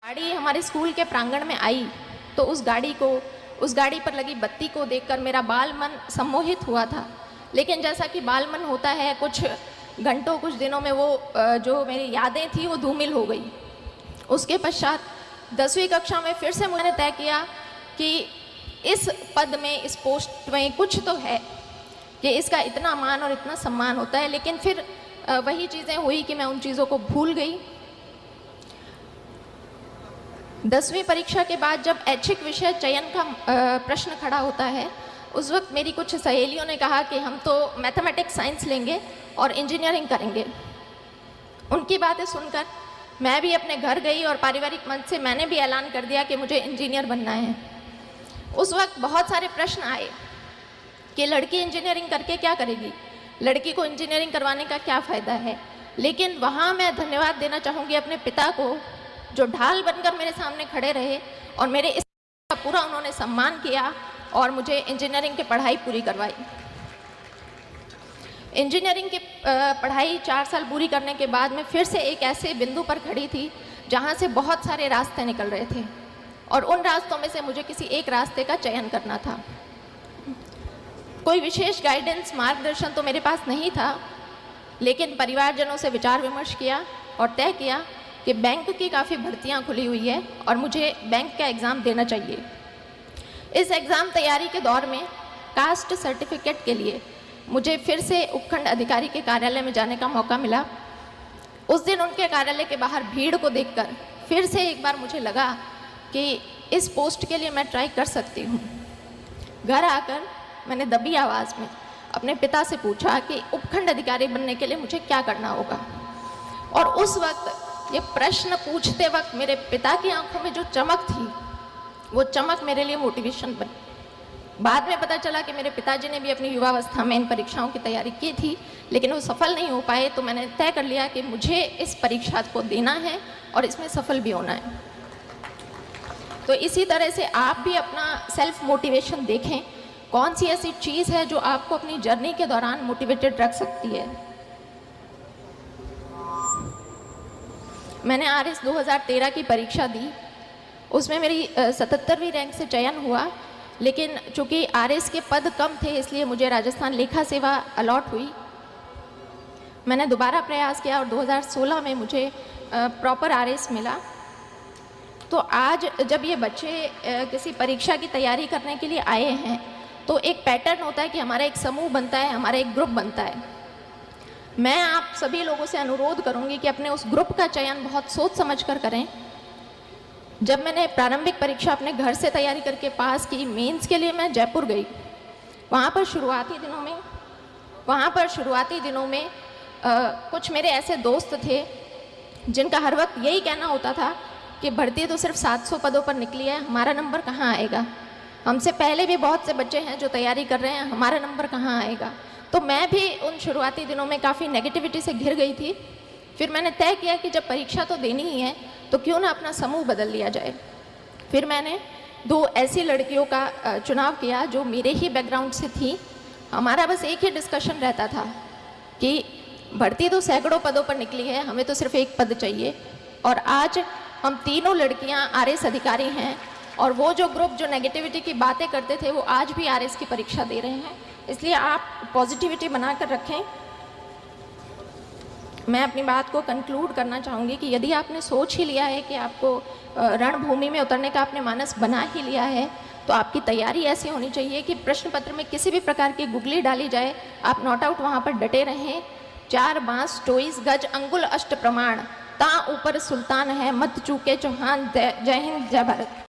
गाड़ी हमारे स्कूल के प्रांगण में आई तो उस गाड़ी पर लगी बत्ती को देखकर मेरा बाल मन सम्मोहित हुआ था। लेकिन जैसा कि बाल मन होता है, कुछ घंटों कुछ दिनों में वो जो मेरी यादें थी वो धूमिल हो गई। उसके पश्चात 10वीं कक्षा में फिर से मैंने तय किया कि इस पद में, इस पोस्ट में कुछ तो है कि इसका इतना मान और इतना सम्मान होता है। लेकिन फिर वही चीज़ें हुई कि मैं उन चीज़ों को भूल गई। 10वीं परीक्षा के बाद जब ऐच्छिक विषय चयन का प्रश्न खड़ा होता है, उस वक्त मेरी कुछ सहेलियों ने कहा कि हम तो मैथमेटिक्स साइंस लेंगे और इंजीनियरिंग करेंगे। उनकी बातें सुनकर मैं भी अपने घर गई और पारिवारिक मंच से मैंने भी ऐलान कर दिया कि मुझे इंजीनियर बनना है। उस वक्त बहुत सारे प्रश्न आए कि लड़की इंजीनियरिंग करके क्या करेगी, लड़की को इंजीनियरिंग करवाने का क्या फ़ायदा है। लेकिन वहाँ मैं धन्यवाद देना चाहूँगी अपने पिता को, जो ढाल बनकर मेरे सामने खड़े रहे और मेरे इस का पूरा उन्होंने सम्मान किया और मुझे इंजीनियरिंग की पढ़ाई पूरी करवाई। इंजीनियरिंग की पढ़ाई 4 साल पूरी करने के बाद मैं फिर से एक ऐसे बिंदु पर खड़ी थी जहाँ से बहुत सारे रास्ते निकल रहे थे और उन रास्तों में से मुझे किसी एक रास्ते का चयन करना था। कोई विशेष गाइडेंस, मार्गदर्शन तो मेरे पास नहीं था, लेकिन परिवारजनों से विचार विमर्श किया और तय किया कि बैंक की काफ़ी भर्तियां खुली हुई है और मुझे बैंक का एग्ज़ाम देना चाहिए। इस एग्ज़ाम तैयारी के दौर में कास्ट सर्टिफिकेट के लिए मुझे फिर से उपखंड अधिकारी के कार्यालय में जाने का मौका मिला। उस दिन उनके कार्यालय के बाहर भीड़ को देखकर फिर से एक बार मुझे लगा कि इस पोस्ट के लिए मैं ट्राई कर सकती हूँ। घर आकर मैंने दबी आवाज़ में अपने पिता से पूछा कि उपखंड अधिकारी बनने के लिए मुझे क्या करना होगा। और उस वक्त ये प्रश्न पूछते वक्त मेरे पिता की आंखों में जो चमक थी, वो चमक मेरे लिए मोटिवेशन बनी। बाद में पता चला कि मेरे पिताजी ने भी अपनी युवावस्था में इन परीक्षाओं की तैयारी की थी, लेकिन वो सफल नहीं हो पाए। तो मैंने तय कर लिया कि मुझे इस परीक्षा को देना है और इसमें सफल भी होना है। तो इसी तरह से आप भी अपना सेल्फ मोटिवेशन देखें, कौन सी ऐसी चीज़ है जो आपको अपनी जर्नी के दौरान मोटिवेटेड रख सकती है। मैंने आरएस 2013 की परीक्षा दी, उसमें मेरी 77वीं रैंक से चयन हुआ। लेकिन चूँकि आरएस के पद कम थे, इसलिए मुझे राजस्थान लेखा सेवा अलॉट हुई। मैंने दोबारा प्रयास किया और 2016 में मुझे प्रॉपर आरएस मिला। तो आज जब ये बच्चे किसी परीक्षा की तैयारी करने के लिए आए हैं, तो एक पैटर्न होता है कि हमारा एक समूह बनता है, हमारा एक ग्रुप बनता है। मैं आप सभी लोगों से अनुरोध करूंगी कि अपने उस ग्रुप का चयन बहुत सोच समझ कर करें। जब मैंने प्रारंभिक परीक्षा अपने घर से तैयारी करके पास की, मेंस के लिए मैं जयपुर गई। वहाँ पर शुरुआती दिनों में कुछ मेरे ऐसे दोस्त थे जिनका हर वक्त यही कहना होता था कि भर्ती तो सिर्फ 700 पदों पर निकली है, हमारा नंबर कहाँ आएगा। हमसे पहले भी बहुत से बच्चे हैं जो तैयारी कर रहे हैं, हमारा नंबर कहाँ आएगा। तो मैं भी उन शुरुआती दिनों में काफ़ी नेगेटिविटी से घिर गई थी। फिर मैंने तय किया कि जब परीक्षा तो देनी ही है, तो क्यों ना अपना समूह बदल लिया जाए। फिर मैंने 2 ऐसी लड़कियों का चुनाव किया जो मेरे ही बैकग्राउंड से थी। हमारा बस एक ही डिस्कशन रहता था कि भर्ती तो सैकड़ों पदों पर निकली है, हमें तो सिर्फ एक पद चाहिए। और आज हम तीनों लड़कियां आरएस अधिकारी हैं और वो जो ग्रुप जो नेगेटिविटी की बातें करते थे, वो आज भी आरएस की परीक्षा दे रहे हैं। इसलिए आप पॉजिटिविटी बनाकर रखें। मैं अपनी बात को कंक्लूड करना चाहूँगी कि यदि आपने सोच ही लिया है कि आपको रणभूमि में उतरने का आपने मानस बना ही लिया है, तो आपकी तैयारी ऐसी होनी चाहिए कि प्रश्न पत्र में किसी भी प्रकार की गुगली डाली जाए, आप नॉट आउट वहाँ पर डटे रहें। 4 बांस 24 गज अंगुल अष्ट प्रमाण, ता ऊपर सुल्तान है, मत चूके चौहान। जय हिंद, जय भारत।